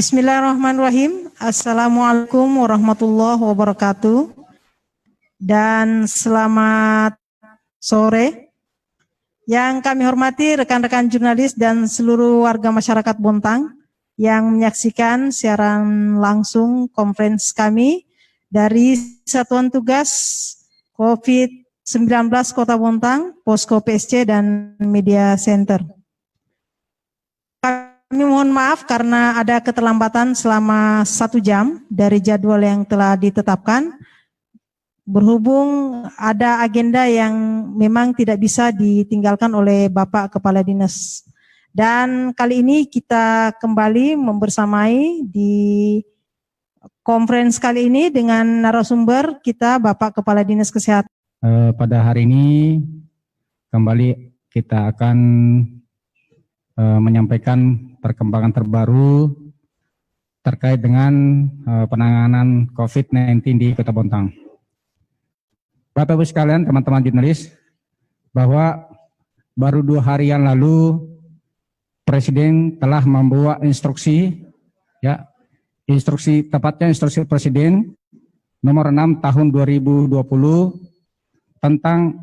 Bismillahirrahmanirrahim. Assalamualaikum warahmatullahi wabarakatuh. Dan selamat sore. Yang kami hormati rekan-rekan jurnalis dan seluruh warga masyarakat Bontang yang menyaksikan siaran langsung konferensi kami dari Satuan Tugas COVID-19 Kota Bontang, Posko PSC dan Media Center. Kami mohon maaf karena ada keterlambatan selama 1 jam dari jadwal yang telah ditetapkan. Berhubung ada agenda yang memang tidak bisa ditinggalkan oleh Bapak Kepala Dinas. Dan kali ini kita kembali membersamai di konferensi kali ini dengan narasumber kita Bapak Kepala Dinas Kesehatan. Pada hari ini kembali kita akan menyampaikan perkembangan terbaru terkait dengan penanganan COVID-19 di Kota Bontang. Bapak Ibu sekalian, teman-teman jurnalis, bahwa baru 2 hari yang lalu Presiden telah membawa instruksi, instruksi Presiden nomor 6 tahun 2020 tentang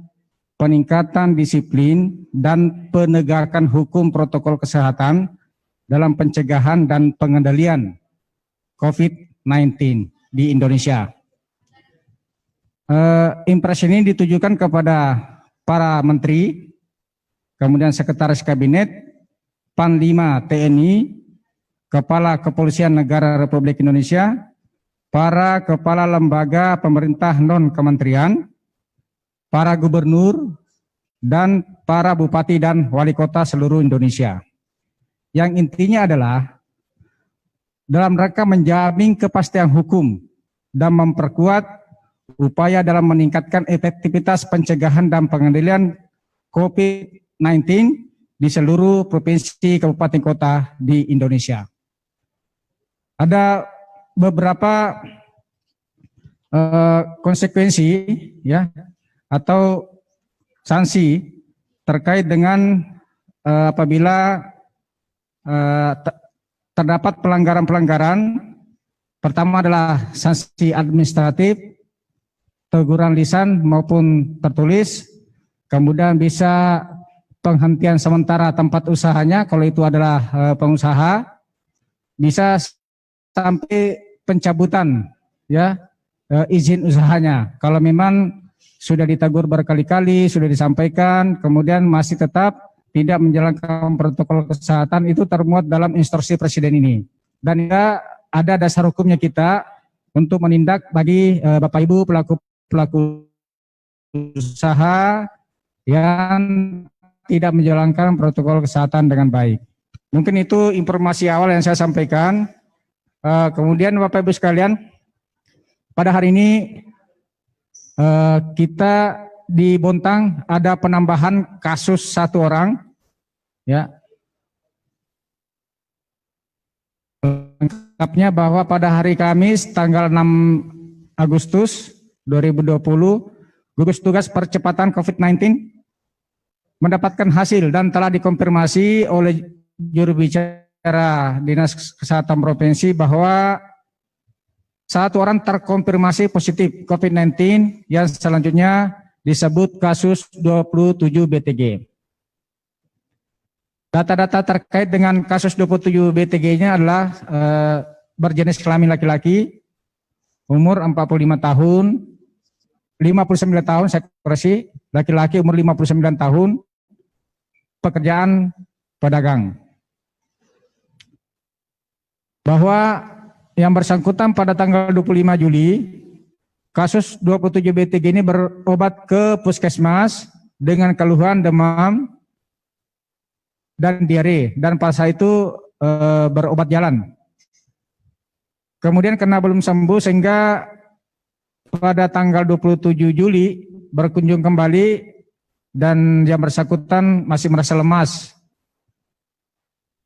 peningkatan disiplin dan penegakan hukum protokol kesehatan dalam pencegahan dan pengendalian COVID-19 di Indonesia. Impres ini ditujukan kepada para menteri, kemudian sekretaris kabinet, Panglima TNI, Kepala Kepolisian Negara Republik Indonesia, para kepala lembaga pemerintah non-kementerian, para gubernur, dan para bupati dan wali kota seluruh Indonesia. Yang intinya adalah dalam rangka menjamin kepastian hukum dan memperkuat upaya dalam meningkatkan efektivitas pencegahan dan pengendalian COVID-19 di seluruh provinsi, kabupaten, kota di Indonesia. Ada beberapa konsekuensi atau sanksi terkait dengan apabila terdapat pelanggaran-pelanggaran. Pertama adalah sanksi administratif, teguran lisan maupun tertulis, kemudian bisa penghentian sementara tempat usahanya kalau itu adalah pengusaha, bisa sampai pencabutan izin usahanya kalau memang sudah ditegur berkali-kali, sudah disampaikan, kemudian masih tetap tidak menjalankan protokol kesehatan, itu termuat dalam instruksi Presiden ini. Dan ya, ada dasar hukumnya kita untuk menindak bagi Bapak Ibu pelaku usaha yang tidak menjalankan protokol kesehatan dengan baik. Mungkin itu informasi awal yang saya sampaikan. Kemudian Bapak Ibu sekalian, pada hari ini kita di Bontang ada penambahan kasus 1 orang, lengkapnya bahwa pada hari Kamis tanggal 6 Agustus 2020 gugus tugas percepatan COVID-19 mendapatkan hasil dan telah dikonfirmasi oleh juru bicara Dinas Kesehatan Provinsi bahwa 1 orang terkonfirmasi positif COVID-19 yang selanjutnya disebut kasus 27 BTG. Data-data terkait dengan kasus 27 BTG-nya adalah berjenis kelamin laki-laki, umur 45 tahun, 59 tahun, saya koreksi, laki-laki umur 59 tahun, pekerjaan pedagang. Bahwa yang bersangkutan pada tanggal 25 Juli, kasus 27 BTG ini berobat ke puskesmas dengan keluhan demam dan diare, dan pada saat itu berobat jalan. Kemudian karena belum sembuh sehingga pada tanggal 27 Juli berkunjung kembali dan yang bersangkutan masih merasa lemas.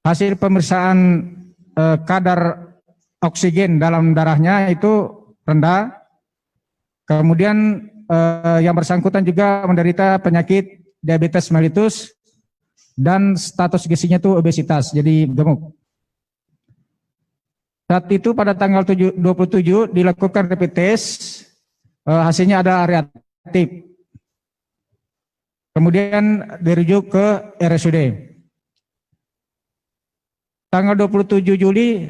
Hasil pemeriksaan kadar oksigen dalam darahnya itu rendah. Kemudian yang bersangkutan juga menderita penyakit diabetes mellitus dan status gizinya itu obesitas, jadi gemuk. Saat itu pada tanggal 27 dilakukan rapid test, hasilnya ada reaktif. Kemudian dirujuk ke RSUD. Tanggal 27 Juli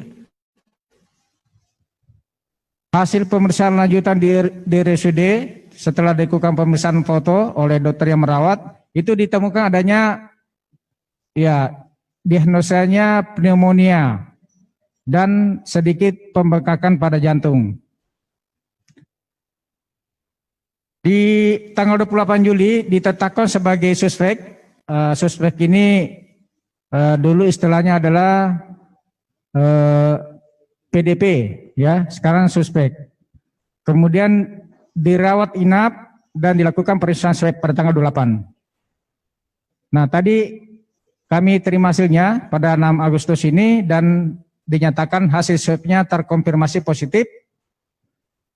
hasil pemeriksaan lanjutan di RSUD setelah dilakukan pemeriksaan foto oleh dokter yang merawat, itu ditemukan adanya diagnosanya pneumonia dan sedikit pembengkakan pada jantung. Di tanggal 28 Juli ditetapkan sebagai suspek. Suspek ini dulu istilahnya adalah PDP, ya, sekarang suspek. Kemudian dirawat inap dan dilakukan pemeriksaan swab pada tanggal 28. Nah, tadi kami terima hasilnya pada 6 Agustus ini dan dinyatakan hasil swabnya terkonfirmasi positif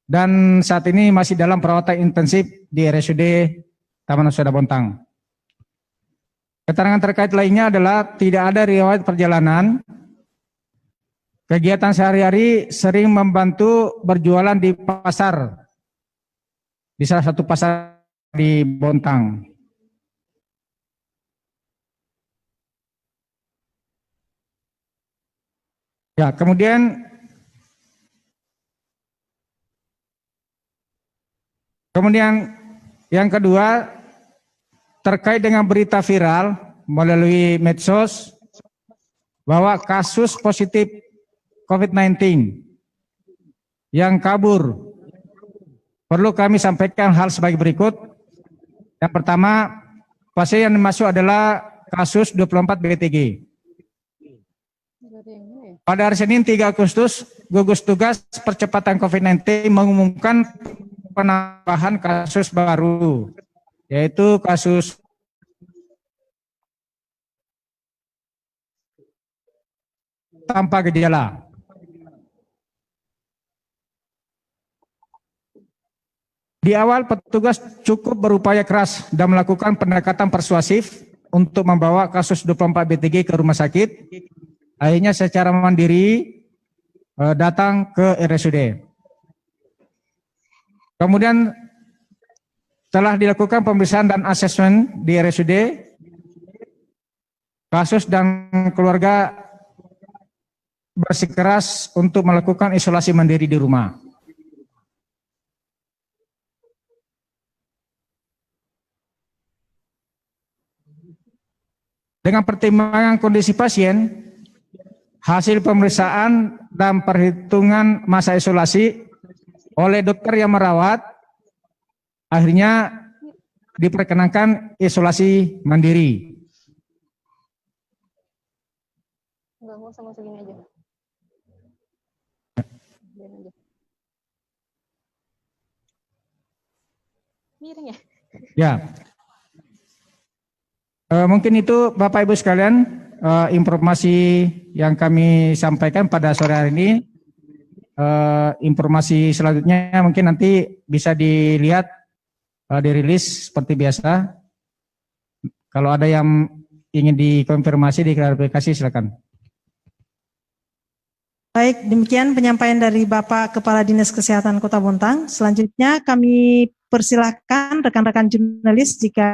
dan saat ini masih dalam perawatan intensif di RSUD Taman Husada Bontang. Keterangan terkait lainnya adalah tidak ada riwayat perjalanan. Kegiatan sehari-hari sering membantu berjualan di pasar, di salah satu pasar di Bontang. Ya, kemudian yang kedua, terkait dengan berita viral melalui medsos bahwa kasus positif COVID-19 yang kabur, perlu kami sampaikan hal sebagai berikut. Yang pertama, pasien yang masuk adalah kasus 24 BTG. Pada hari Senin 3 Agustus, gugus tugas percepatan COVID-19 mengumumkan penambahan kasus baru, yaitu kasus tanpa gejala. Di awal petugas cukup berupaya keras dan melakukan pendekatan persuasif untuk membawa kasus 24 BTG ke rumah sakit. Akhirnya secara mandiri datang ke RSUD. Kemudian telah dilakukan pemeriksaan dan asesmen di RSUD, kasus dan keluarga bersikeras untuk melakukan isolasi mandiri di rumah. Dengan pertimbangan kondisi pasien, hasil pemeriksaan dan perhitungan masa isolasi oleh dokter yang merawat, akhirnya diperkenankan isolasi mandiri. Enggak usah masukin aja. Miring ya? Ya. Mungkin itu Bapak Ibu sekalian informasi yang kami sampaikan pada sore hari ini. Informasi selanjutnya mungkin nanti bisa dilihat dirilis seperti biasa. Kalau ada yang ingin dikonfirmasi, diklarifikasi, silakan. Baik, demikian penyampaian dari Bapak Kepala Dinas Kesehatan Kota Bontang. Selanjutnya kami persilahkan rekan-rekan jurnalis jika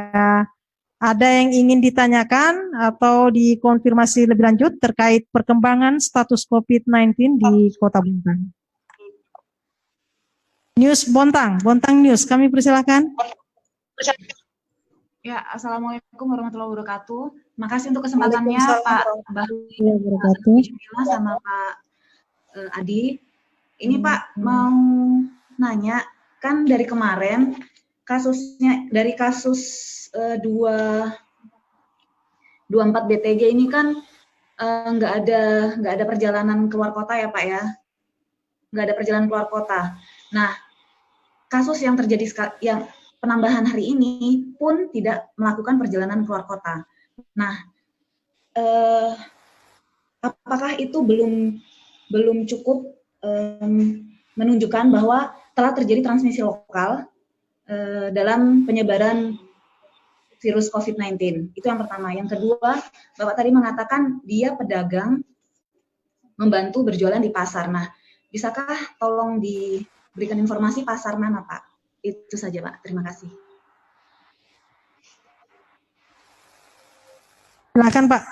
ada yang ingin ditanyakan atau dikonfirmasi lebih lanjut terkait perkembangan status COVID-19 di Kota Bontang. News Bontang, Bontang News, kami persilahkan. Ya, Assalamualaikum warahmatullahi wabarakatuh. Makasih untuk kesempatannya Pak Bahru sama Pak Adi. Ini Pak mau nanya, kan dari kemarin kasusnya dari kasus 24 BTG ini kan nggak ada perjalanan keluar kota ya Pak ya, nggak ada perjalanan keluar kota. Nah, kasus yang terjadi yang penambahan hari ini pun tidak melakukan perjalanan keluar kota. Nah, apakah itu belum cukup menunjukkan bahwa telah terjadi transmisi lokal dalam penyebaran virus COVID-19? Itu yang pertama. Yang kedua, Bapak tadi mengatakan dia pedagang membantu berjualan di pasar. Nah, bisakah tolong diberikan informasi pasar mana, Pak? Itu saja, Pak. Terima kasih. Silakan Pak.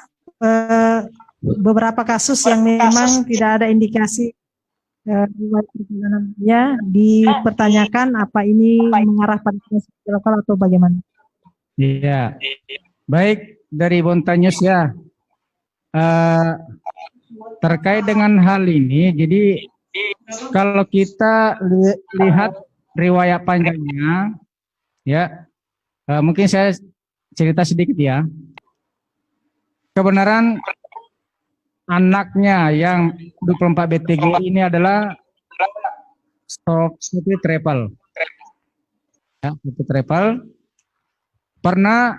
Beberapa kasus yang memang tidak ada indikasi riwayat perjalanan ya dipertanyakan apa ini mengarah pada transaksi lokal atau bagaimana? Iya, baik dari Bontanyus ya. Terkait dengan hal ini, jadi kalau kita lihat riwayat panjangnya, ya mungkin saya cerita sedikit ya. Kebenaran anaknya yang 24 BTG ini adalah Sophie Travel. Ya, Sophie Travel pernah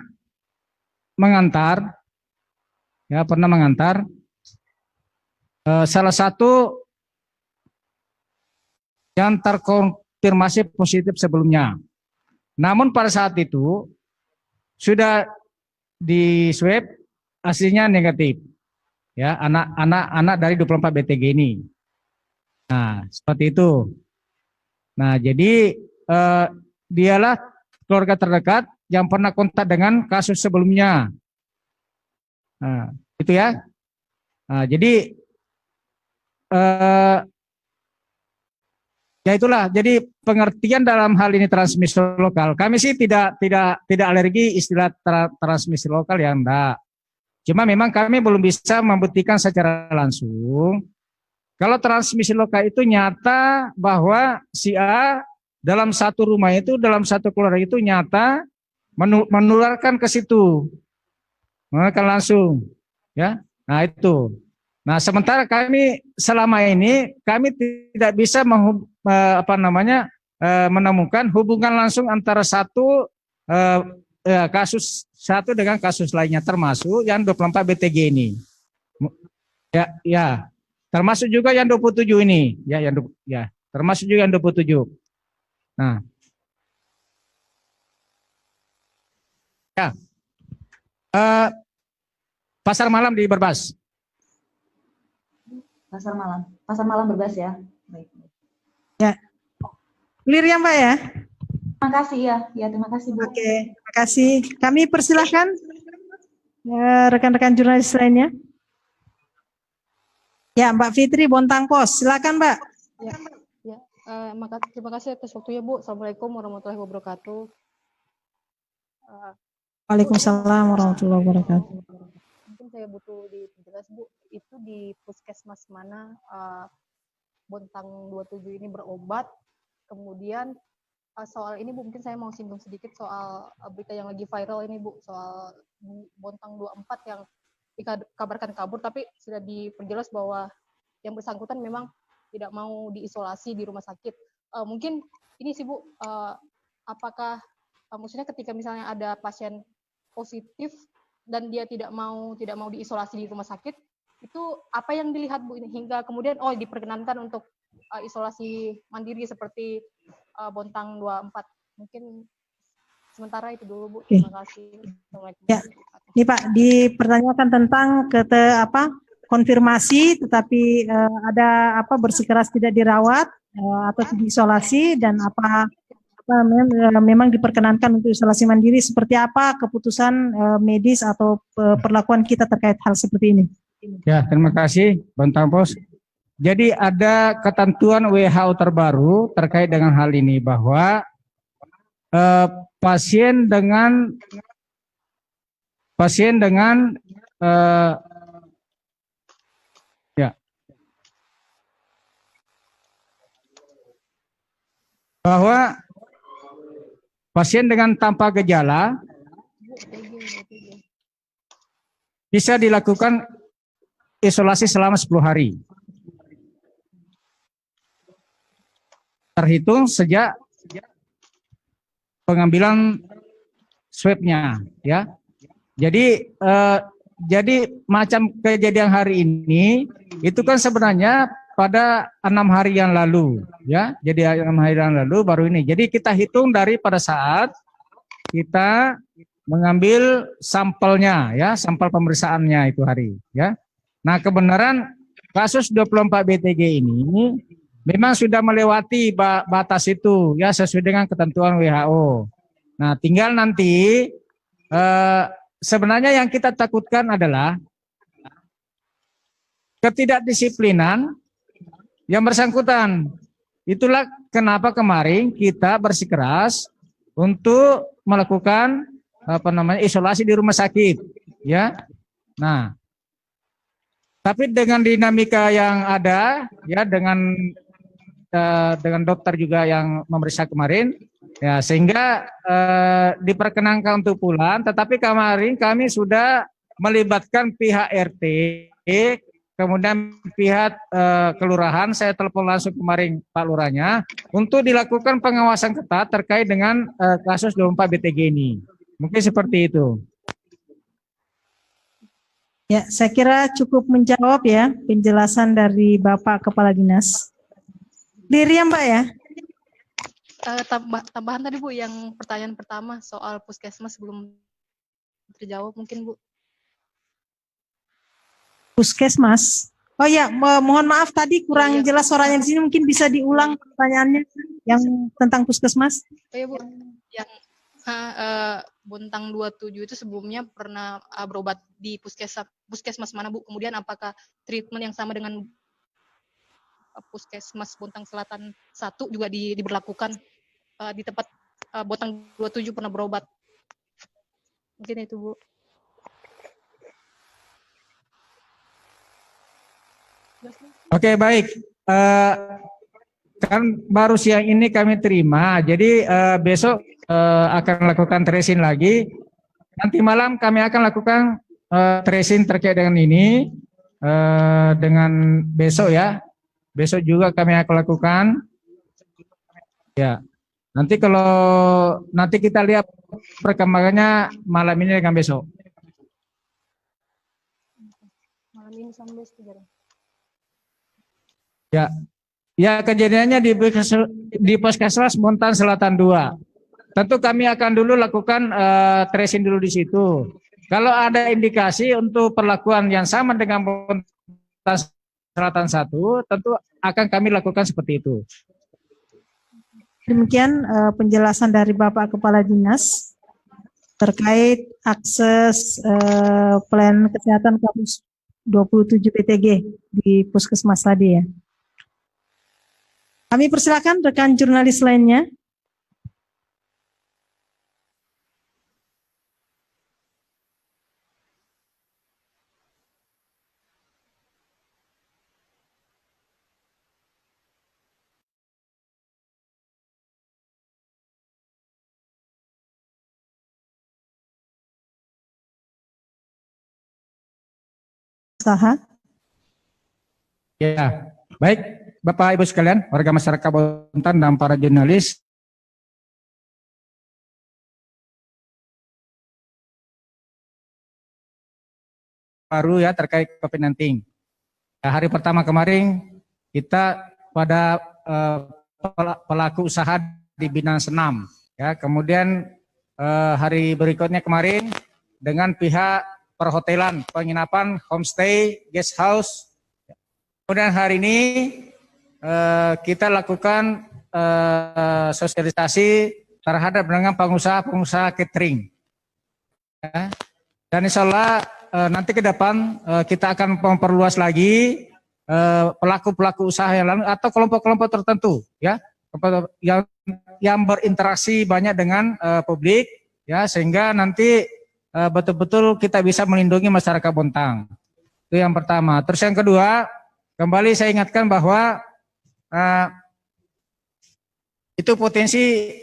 mengantar salah satu yang terkonfirmasi positif sebelumnya. Namun pada saat itu sudah di swab hasilnya negatif. Ya, anak dari 24 BTG ini. Nah, seperti itu. Nah, jadi dialah keluarga terdekat yang pernah kontak dengan kasus sebelumnya. Nah, itu ya. Nah, jadi ya itulah. Jadi pengertian dalam hal ini transmisi lokal. Kami sih tidak alergi istilah transmisi lokal ya, enggak. Cuma memang kami belum bisa membuktikan secara langsung. Kalau transmisi lokal itu nyata bahwa si A dalam satu rumah itu, dalam satu keluarga itu nyata menularkan ke situ. Menularkan langsung. Ya. Nah itu. Nah sementara kami selama ini, kami tidak bisa menemukan hubungan langsung antara satu kasus satu dengan kasus lainnya, termasuk yang 24 BTG ini. Ya, termasuk juga yang 27 ini, termasuk juga yang 27. Nah, ya, pasar malam di Berbas. Pasar malam Berbas ya. Baik. Ya, clear ya Mbak ya. Terima kasih ya terima kasih Bu. Oke, terima kasih. Kami persilahkan rekan-rekan jurnalis lainnya. Ya, Mbak Fitri Bontang Pos, silakan Mbak. Ya, terima kasih atas waktunya Bu. Assalamualaikum warahmatullahi wabarakatuh. Waalaikumsalam warahmatullahi wabarakatuh. Mungkin saya butuh dijelas Bu, itu di puskesmas mana Bontang 27 ini berobat, kemudian soal ini Bu, mungkin saya mau singgung sedikit soal berita yang lagi viral ini Bu, soal Bontang 24 yang dikabarkan kabur, tapi sudah diperjelas bahwa yang bersangkutan memang tidak mau diisolasi di rumah sakit. Mungkin ini sih Bu, apakah maksudnya ketika misalnya ada pasien positif dan dia tidak mau diisolasi di rumah sakit, itu apa yang dilihat Bu ini hingga kemudian diperkenankan untuk isolasi mandiri seperti Bontang 24. Mungkin sementara itu dulu Bu. Terima kasih. Ya. Ini Pak, dipertanyakan tentang konfirmasi tetapi ada bersikeras tidak dirawat atau diisolasi dan memang diperkenankan untuk isolasi mandiri, seperti apa keputusan medis atau perlakuan kita terkait hal seperti ini? Ya, terima kasih Bontang Pos. Jadi ada ketentuan WHO terbaru terkait dengan hal ini bahwa pasien dengan bahwa pasien dengan tanpa gejala bisa dilakukan isolasi selama 10 hari. Terhitung sejak pengambilan swabnya, ya. Jadi macam kejadian hari ini itu kan sebenarnya pada 6 hari yang lalu, ya. Jadi 6 hari yang lalu baru ini. Jadi kita hitung dari pada saat kita mengambil sampelnya, ya, sampel pemeriksaannya itu hari, ya. Nah kebenaran kasus 24 BTG ini memang sudah melewati batas itu ya sesuai dengan ketentuan WHO. Nah, tinggal nanti sebenarnya yang kita takutkan adalah ketidakdisiplinan yang bersangkutan. Itulah kenapa kemarin kita bersikeras untuk melakukan isolasi di rumah sakit, ya. Nah, tapi dengan dinamika yang ada, ya dengan dokter juga yang memeriksa kemarin, ya sehingga diperkenankan untuk pulang. Tetapi kemarin kami sudah melibatkan pihak RT, kemudian pihak kelurahan. Saya telepon langsung kemarin Pak Lurahnya untuk dilakukan pengawasan ketat terkait dengan kasus 24 BTG ini. Mungkin seperti itu. Ya, saya kira cukup menjawab ya penjelasan dari Bapak Kepala Dinas. Clear ya Mbak ya? Tambahan tadi Bu, yang pertanyaan pertama soal puskesmas belum terjawab mungkin Bu. Puskesmas. Oh ya, mohon maaf tadi kurang jelas suaranya di sini, mungkin bisa diulang pertanyaannya yang tentang puskesmas. Oh ya Bu, yang Bontang 27 itu sebelumnya pernah berobat di puskesmas mana Bu? Kemudian apakah treatment yang sama dengan Puskesmas Bontang Selatan 1 juga diberlakukan di tempat Bontang 27 pernah berobat? Mungkin itu Bu. Oke, baik. Kan baru siang ini kami terima, jadi besok akan lakukan tracing lagi. Nanti malam kami akan lakukan tracing terkait dengan ini dengan besok ya. Besok juga kami akan lakukan. Ya, nanti nanti kita lihat perkembangannya malam ini dengan besok. Malam ini sampai sekitar. Ya kejadiannya di Puskesmas Bontang Selatan 2. Tentu kami akan dulu lakukan tracing dulu di situ. Kalau ada indikasi untuk perlakuan yang sama dengan Bontang Selatan 1, tentu akan kami lakukan seperti itu. Demikian penjelasan dari Bapak Kepala Dinas terkait akses pelayanan kesehatan kasus 27 PTG di Puskesmas tadi ya. Kami persilakan rekan jurnalis lainnya. Saha. Ya, baik Bapak Ibu sekalian, warga masyarakat Bontang dan para jurnalis. Baru ya terkait COVID-19. Hari pertama kemarin kita pada pelaku usaha di bidang senam, ya. Kemudian hari berikutnya kemarin dengan pihak perhotelan, penginapan, homestay, guest house. Kemudian hari ini kita lakukan sosialisasi terhadap dengan pengusaha-pengusaha catering. Ya. Dan insya Allah nanti ke depan kita akan memperluas lagi pelaku-pelaku usaha yang lain atau kelompok-kelompok tertentu, ya, yang berinteraksi banyak dengan publik, ya, sehingga nanti betul-betul kita bisa melindungi masyarakat Bontang. Itu yang pertama. Terus yang kedua, kembali saya ingatkan bahwa itu potensi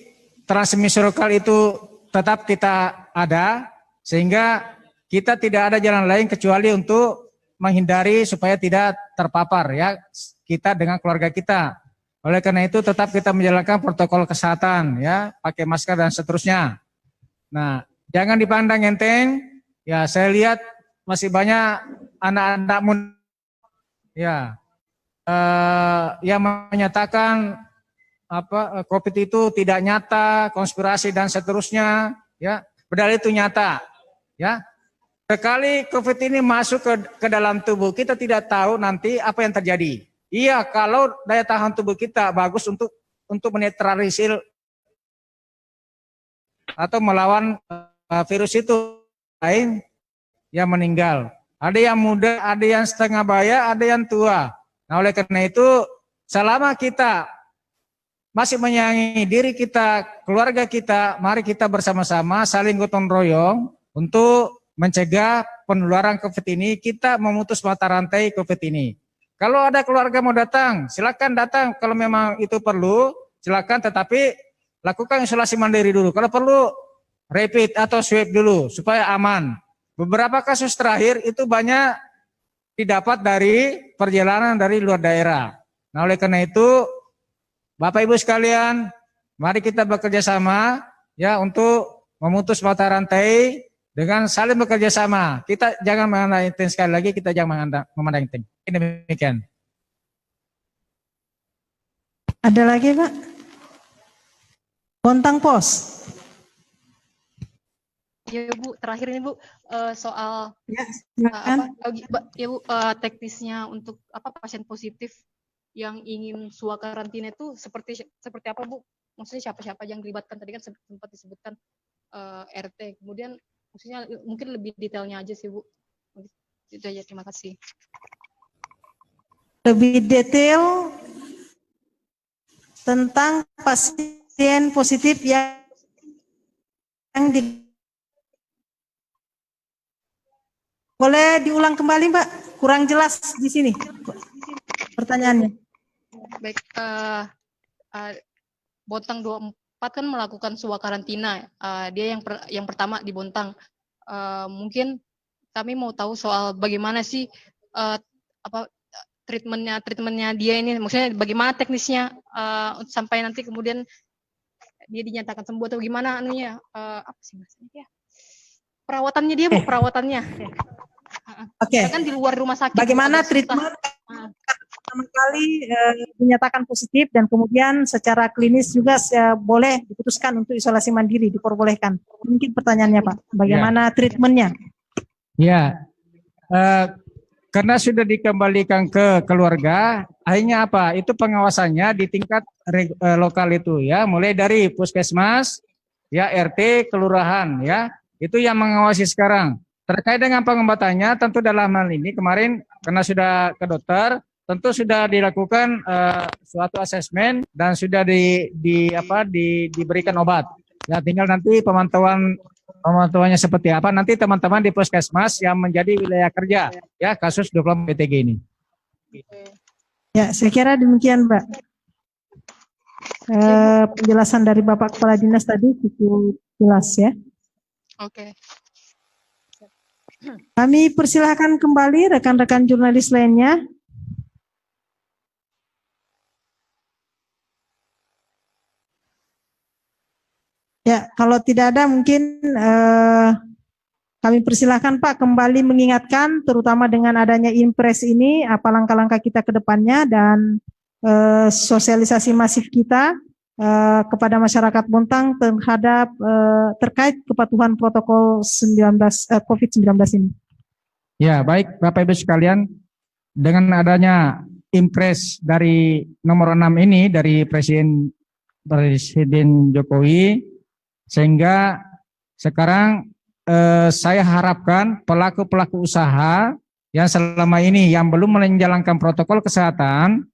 transmisi lokal itu tetap kita ada, sehingga kita tidak ada jalan lain kecuali untuk menghindari supaya tidak terpapar, ya, kita dengan keluarga kita. Oleh karena itu tetap kita menjalankan protokol kesehatan, ya, pakai masker dan seterusnya. Nah, jangan dipandang enteng, ya, saya lihat masih banyak anak-anak muda, ya, yang menyatakan COVID itu tidak nyata, konspirasi dan seterusnya, ya, padahal itu nyata, ya. sekali COVID ini masuk ke dalam tubuh, kita tidak tahu nanti apa yang terjadi. Iya, kalau daya tahan tubuh kita bagus untuk menetralisir atau melawan virus itu, lain yang meninggal. Ada yang muda, ada yang setengah baya, ada yang tua. Nah, oleh karena itu, selama kita masih menyayangi diri kita, keluarga kita, mari kita bersama-sama saling gotong royong untuk mencegah penularan COVID ini. Kita memutus mata rantai COVID ini. Kalau ada keluarga mau datang, silakan datang. Kalau memang itu perlu, silakan. Tetapi lakukan isolasi mandiri dulu. Kalau perlu, rapid atau swab dulu supaya aman. Beberapa kasus terakhir itu banyak didapat dari perjalanan dari luar daerah. Nah, oleh karena itu, Bapak Ibu sekalian, mari kita bekerja sama ya untuk memutus mata rantai dengan saling bekerja sama. Kita jangan memandang enteng, sekali lagi kita jangan memandang enteng. Demikian. Ada lagi, Pak? Bontang Pos. Ya Bu, terakhir ini Bu, soal Ya, silakan. ya Bu, teknisnya untuk pasien positif yang ingin karantina itu seperti apa Bu? Maksudnya siapa-siapa yang dilibatkan, tadi kan sempat disebutkan RT. Kemudian maksudnya mungkin lebih detailnya aja sih Bu. Itu aja, terima kasih. Lebih detail tentang pasien positif yang boleh diulang kembali, Mbak? Kurang jelas di sini pertanyaannya. Baik, Bontang 24 kan melakukan karantina. Dia yang pertama di Bontang. Mungkin kami mau tahu soal bagaimana sih treatmentnya dia ini, maksudnya bagaimana teknisnya sampai nanti kemudian dia dinyatakan sembuh atau gimana anunya, apa sih maksudnya? Perawatannya dia Bu, perawatannya. Oke. Kan di luar rumah sakit. Bagaimana treatment pertama kali dinyatakan positif dan kemudian secara klinis juga boleh diputuskan untuk isolasi mandiri, diperbolehkan. Mungkin pertanyaannya Pak, bagaimana treatmentnya? Ya, karena sudah dikembalikan ke keluarga, akhirnya apa? Itu pengawasannya di tingkat lokal itu ya, mulai dari puskesmas, ya RT, kelurahan ya, itu yang mengawasi sekarang. Terkait dengan pengobatannya, tentu dalam hal ini kemarin karena sudah ke dokter, tentu sudah dilakukan suatu asesmen dan sudah diberikan obat. Ya, tinggal nanti pemantauannya seperti apa nanti teman-teman di puskesmas yang menjadi wilayah kerja ya kasus 20 PTG ini. Ya, saya kira demikian, Mbak. Penjelasan dari Bapak Kepala Dinas tadi cukup jelas ya. Oke. Kami persilahkan kembali rekan-rekan jurnalis lainnya. Ya, kalau tidak ada mungkin kami persilahkan Pak kembali mengingatkan terutama dengan adanya impres ini apa langkah-langkah kita ke depannya dan sosialisasi masif kita kepada masyarakat Bontang terkait kepatuhan protokol COVID-19 ini. Ya, baik Bapak Ibu sekalian, dengan adanya impres dari nomor 6 ini dari Presiden Jokowi, sehingga sekarang saya harapkan pelaku-pelaku usaha yang selama ini yang belum menjalankan protokol kesehatan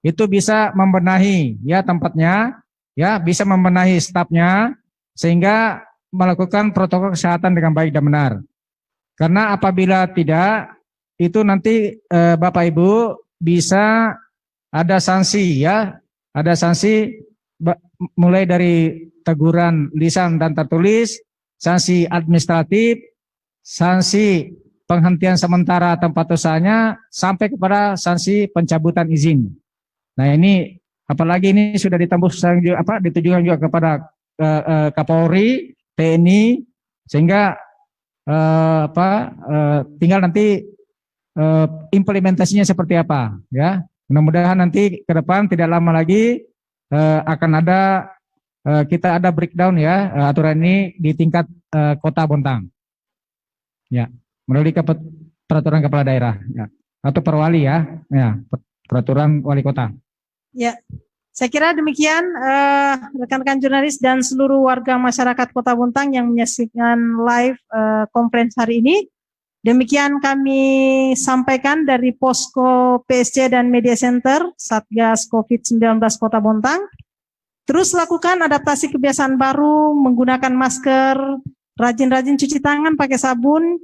itu bisa membenahi ya tempatnya, ya bisa membenahi stafnya sehingga melakukan protokol kesehatan dengan baik dan benar. Karena apabila tidak, itu nanti Bapak Ibu bisa ada sanksi ya, ada sanksi mulai dari teguran lisan dan tertulis, sanksi administratif, sanksi penghentian sementara tempat usahanya, sampai kepada sanksi pencabutan izin. Nah ini apalagi ini sudah ditembus ditujukan juga kepada Kapolri, TNI, sehingga tinggal nanti implementasinya seperti apa ya. Mudah-mudahan nanti ke depan tidak lama lagi akan ada kita ada breakdown ya aturan ini di tingkat Kota Bontang. Ya. melalui peraturan kepala daerah ya. Atau perwali ya, peraturan wali kota. Ya, saya kira demikian rekan-rekan jurnalis dan seluruh warga masyarakat Kota Bontang yang menyaksikan live conference hari ini. Demikian kami sampaikan dari Posko PSC dan Media Center Satgas COVID-19 Kota Bontang. Terus lakukan adaptasi kebiasaan baru, menggunakan masker, rajin-rajin cuci tangan pakai sabun,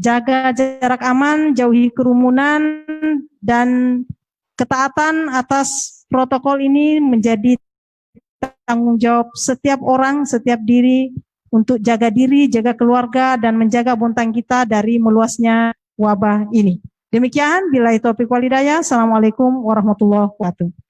jaga jarak aman, jauhi kerumunan, dan ketaatan atas protokol ini menjadi tanggung jawab setiap orang, setiap diri untuk jaga diri, jaga keluarga, dan menjaga Bontang kita dari meluasnya wabah ini. Demikian, billahi taufiq wal hidayah. Assalamualaikum warahmatullahi wabarakatuh.